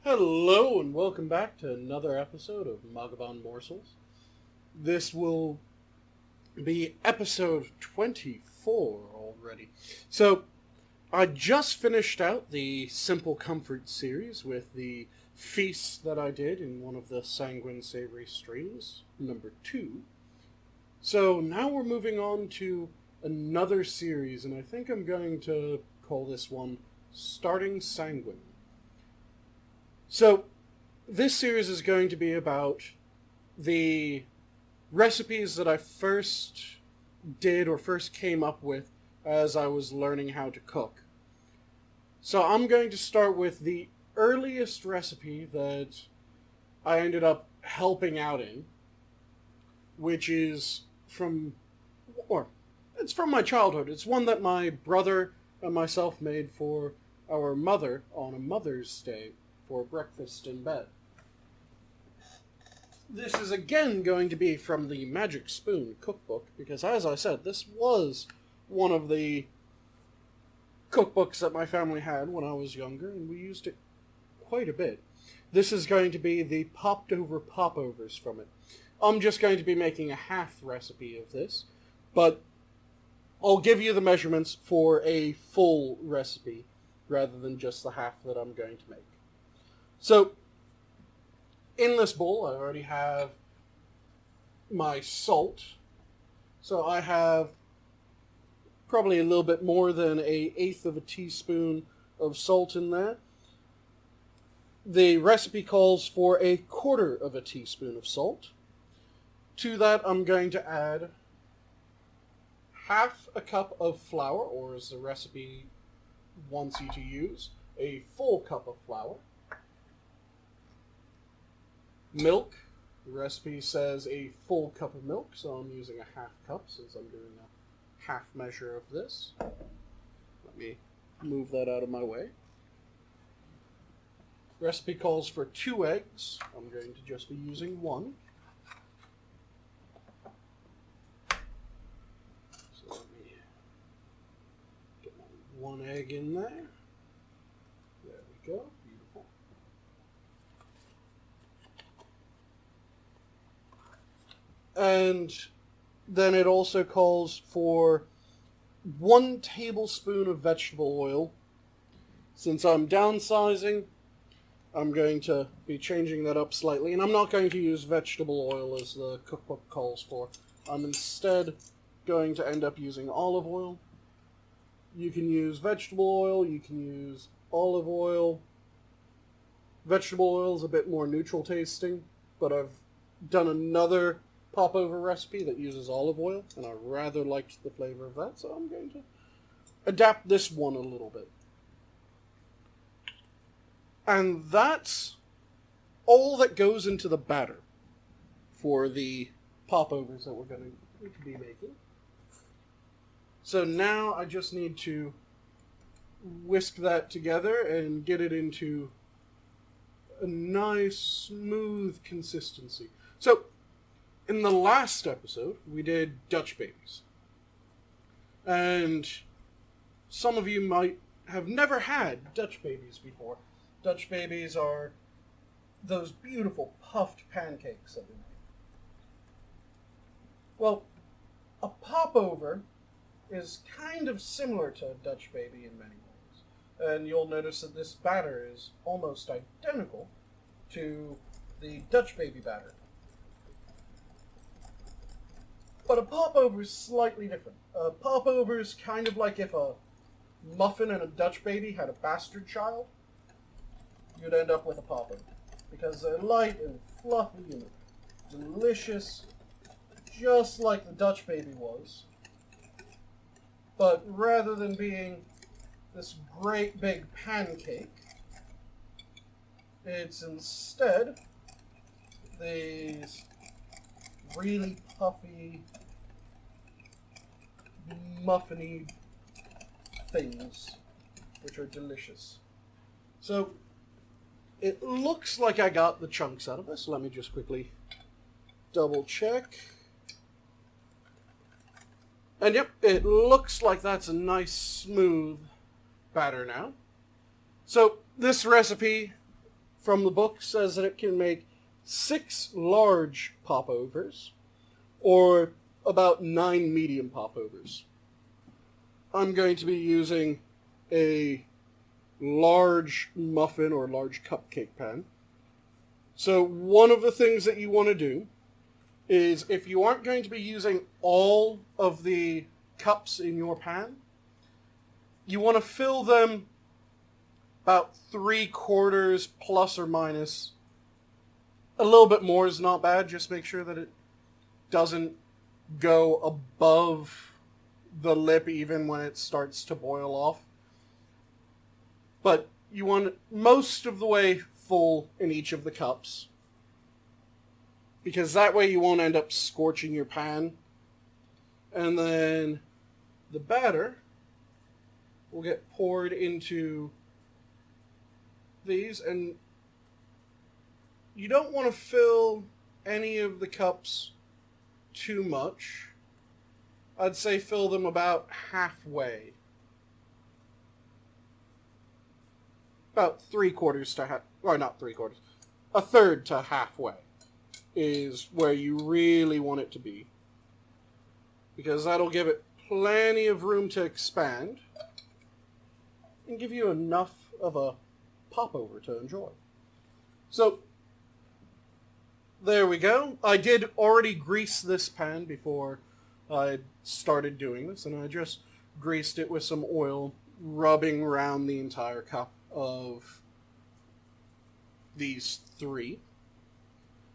Hello and welcome back to another episode of Mathghamhain Morsels. This will be episode 24 already. So, I just finished out the Simple Comfort series with the feast that I did in one of the Sanguine Savory streams, number 2. So now we're moving on to another series, and I think I'm going to call this one Starting Sanguine. So, this series is going to be about the recipes that I first did or first came up with as I was learning how to cook. So I'm going to start with the earliest recipe that I ended up helping out in, which is it's from my childhood. It's one that my brother and myself made for our mother on a Mother's Day for breakfast in bed. This is again going to be from the Magic Spoon cookbook, because as I said, this was one of the cookbooks that my family had when I was younger, and we used it quite a bit. This is going to be the popped over popovers from it. I'm just going to be making a half recipe of this, but I'll give you the measurements for a full recipe rather than just the half that I'm going to make. So, in this bowl, I already have my salt. So I have probably a little bit more than 1/8 of a teaspoon of salt in there. The recipe calls for 1/4 of a teaspoon of salt. To that, I'm going to add half a cup of flour, or as the recipe wants you to use, a full cup of flour. Milk. The recipe says a full cup of milk, so I'm using a half cup since I'm doing a half measure of this. Let me move that out of my way. Recipe calls for 2 eggs. I'm going to just be using 1. So let me get my 1 egg in there. There we go. Beautiful. And then it also calls for 1 tablespoon of vegetable oil. Since I'm downsizing, I'm going to be changing that up slightly. And I'm not going to use vegetable oil as the cookbook calls for. I'm instead going to end up using olive oil. You can use vegetable oil, you can use olive oil. Vegetable oil is a bit more neutral tasting, but I've done another popover recipe that uses olive oil, and I rather liked the flavor of that, so I'm going to adapt this one a little bit. And that's all that goes into the batter for the popovers that we're going to be making. So now I just need to whisk that together and get it into a nice, smooth consistency. So, in the last episode, we did Dutch babies. And some of you might have never had Dutch babies before. Dutch babies are those beautiful puffed pancakes that we make. Well, a popover is kind of similar to a Dutch baby in many ways. And you'll notice that this batter is almost identical to the Dutch baby batter. But a popover is slightly different. A popover is kind of like if a muffin and a Dutch baby had a bastard child. You'd end up with a popover. Because they're light and fluffy and delicious, just like the Dutch baby was. But rather than being this great big pancake, it's instead these really puffy, muffiny things, which are delicious. So, it looks like I got the chunks out of this. Let me just quickly double check. And yep, it looks like that's a nice, smooth batter now. So, this recipe from the book says that it can make 6 large popovers, or about 9 medium popovers. I'm going to be using a large muffin or large cupcake pan. So one of the things that you want to do is, if you aren't going to be using all of the cups in your pan, you want to fill them about 3/4 plus or minus. A little bit more is not bad. Just make sure that it doesn't go above the lip even when it starts to boil off. But you want it most of the way full in each of the cups, because that way you won't end up scorching your pan. And then the batter will get poured into these, and you don't want to fill any of the cups too much. I'd say fill them about halfway. About 3/4 to half, or not 3/4, 1/3 to halfway is where you really want it to be, because that'll give it plenty of room to expand and give you enough of a popover to enjoy. So there we go. I did already grease this pan before I started doing this, and I just greased it with some oil, rubbing around the entire cup of these 3.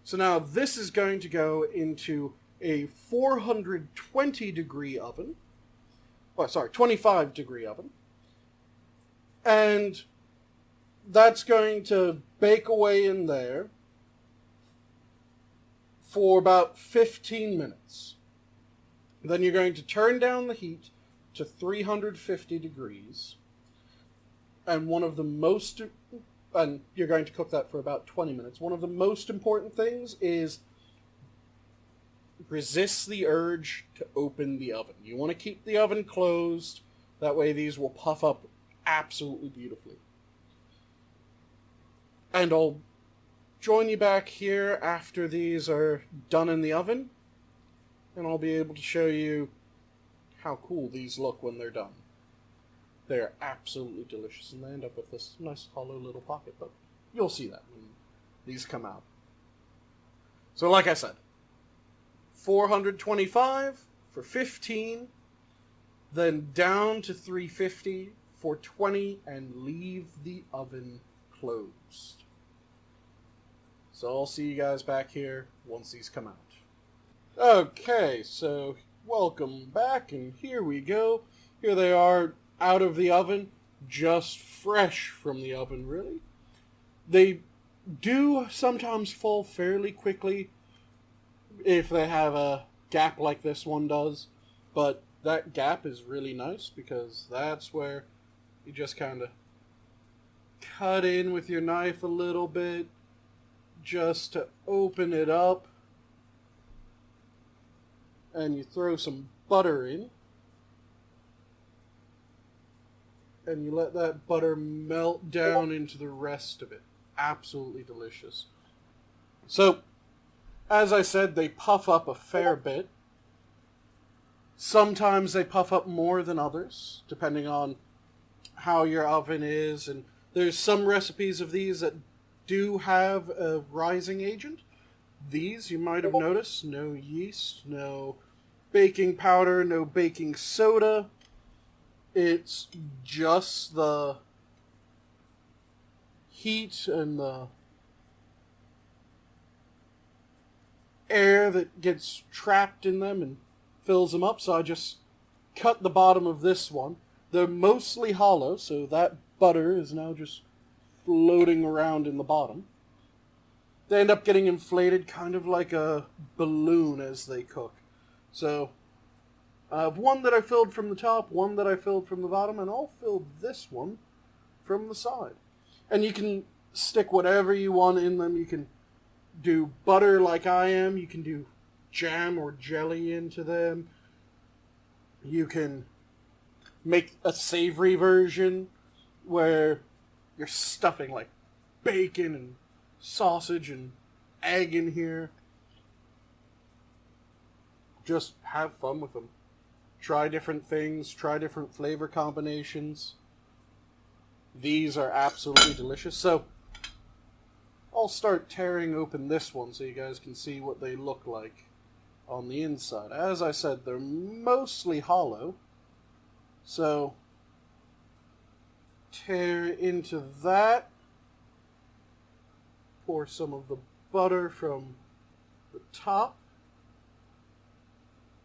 So now this is going to go into a 420 degree oven. Oh, sorry, 25 degree oven. And that's going to bake away in there for about 15 minutes. Then you're going to turn down the heat to 350 degrees. And you're going to cook that for about 20 minutes. One of the most important things is resist the urge to open the oven. You want to keep the oven closed. That way these will puff up absolutely beautifully. And I'll join you back here after these are done in the oven, and I'll be able to show you how cool these look when they're done. They're absolutely delicious, and they end up with this nice hollow little pocket, but you'll see that when these come out. So like I said, 425 for 15, then down to 350 for 20, and leave the oven closed. So I'll see you guys back here once these come out. Okay, so welcome back, and here we go. Here they are out of the oven, just fresh from the oven, really. They do sometimes fall fairly quickly if they have a gap like this one does, but that gap is really nice because that's where you just kind of cut in with your knife a little bit just to open it up, and you throw some butter in, and you let that butter melt down into the rest of it. Absolutely delicious. So, as I said, they puff up a fair bit. Sometimes they puff up more than others, depending on how your oven is, and there's some recipes of these that do have a rising agent. These, you might have noticed, no yeast, no baking powder, no baking soda. It's just the heat and the air that gets trapped in them and fills them up. So I just cut the bottom of this one. They're mostly hollow, so that butter is now just floating around in the bottom. They end up getting inflated kind of like a balloon as they cook. So I have one that I filled from the top, one that I filled from the bottom, and I'll fill this one from the side. And you can stick whatever you want in them. You can do butter like I am. You can do jam or jelly into them. You can make a savory version where you're stuffing like bacon and sausage and egg in here. Just have fun with them. Try different things, try different flavor combinations. These are absolutely delicious. So, I'll start tearing open this one so you guys can see what they look like on the inside. As I said, they're mostly hollow. So, tear into that. Pour some of the butter from the top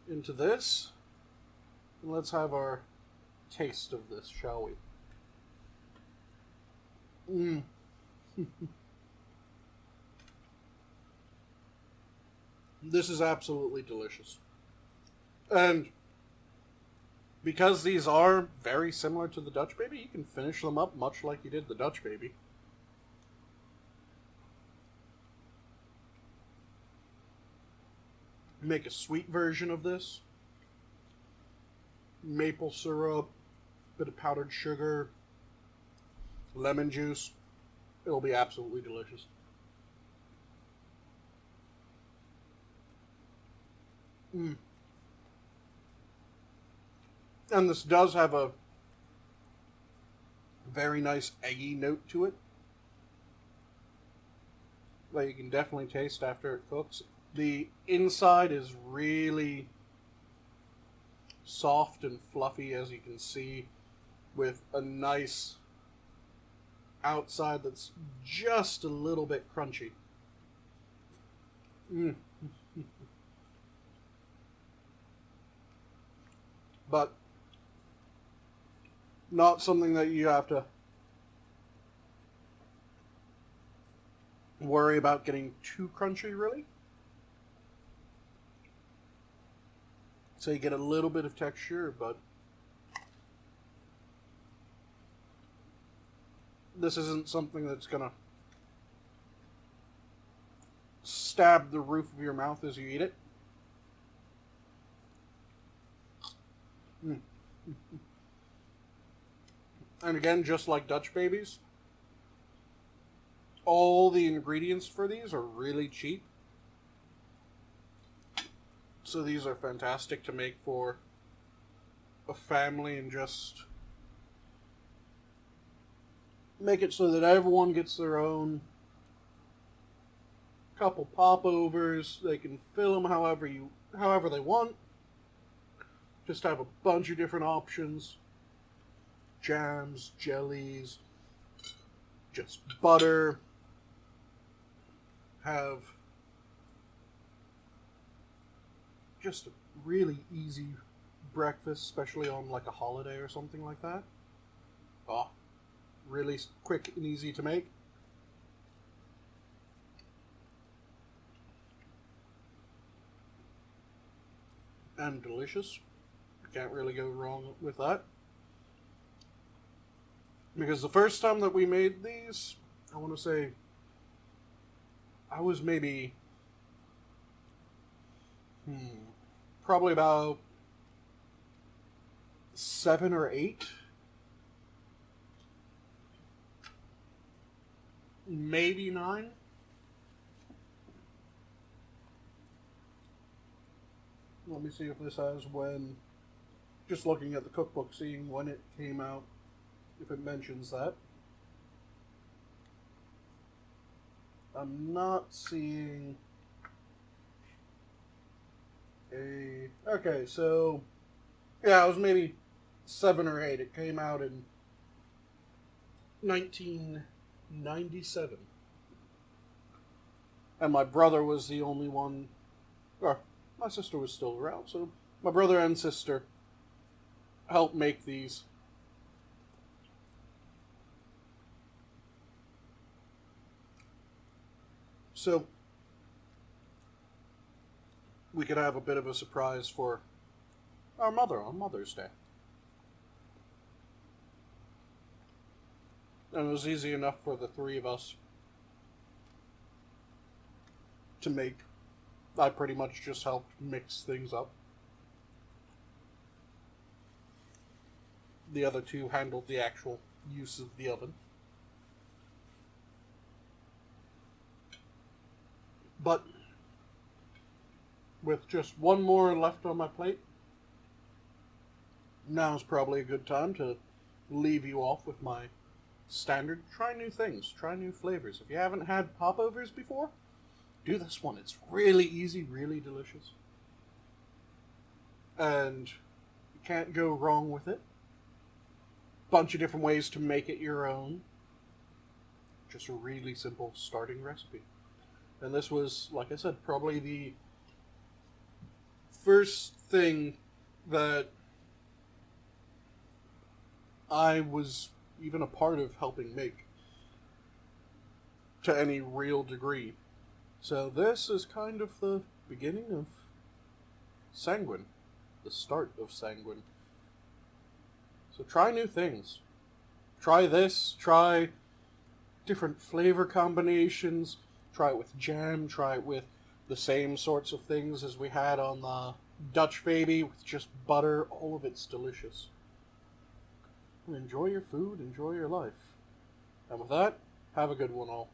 into this. And let's have our taste of this, shall we? This is absolutely delicious. And because these are very similar to the Dutch Baby, you can finish them up much like you did the Dutch Baby. Make a sweet version of this. Maple syrup, bit of powdered sugar, lemon juice. It'll be absolutely delicious. And this does have a very nice eggy note to it that you can definitely taste after it cooks. The inside is really soft and fluffy, as you can see, with a nice outside that's just a little bit crunchy. But not something that you have to worry about getting too crunchy, really. So you get a little bit of texture, but this isn't something that's gonna stab the roof of your mouth as you eat it. And again, just like Dutch Babies, all the ingredients for these are really cheap. So these are fantastic to make for a family and just make it so that everyone gets their own couple popovers. They can fill them however they want. Just have a bunch of different options. Jams, jellies, just butter. Have just a really easy breakfast, especially on like a holiday or something like that. Oh, really quick and easy to make. And delicious. Can't really go wrong with that. Because the first time that we made these, I want to say, I was maybe, probably about 7 or 8. Maybe 9. Let me see if this has when, just looking at the cookbook, seeing when it came out, if it mentions that. I'm not seeing a... Okay, so... Yeah, it was maybe 7 or 8. It came out in 1997. And my brother was the only one... Or, my sister was still around, so my brother and sister helped make these. So, we could have a bit of a surprise for our mother on Mother's Day. And it was easy enough for the 3 of us to make. I pretty much just helped mix things up. The other 2 handled the actual use of the oven. But with just one more left on my plate, now's probably a good time to leave you off with my standard. Try new things, try new flavors. If you haven't had Popovers before, do this one. It's really easy, really delicious. And you can't go wrong with it. Bunch of different ways to make it your own. Just a really simple starting recipe. And this was, like I said, probably the first thing that I was even a part of helping make to any real degree. So this is kind of the beginning of Sanguine, the start of Sanguine. So try new things. Try this, try different flavor combinations, try it with jam, try it with the same sorts of things as we had on the Dutch Baby with just butter. All of it's delicious. And enjoy your food, enjoy your life. And with that, have a good one all.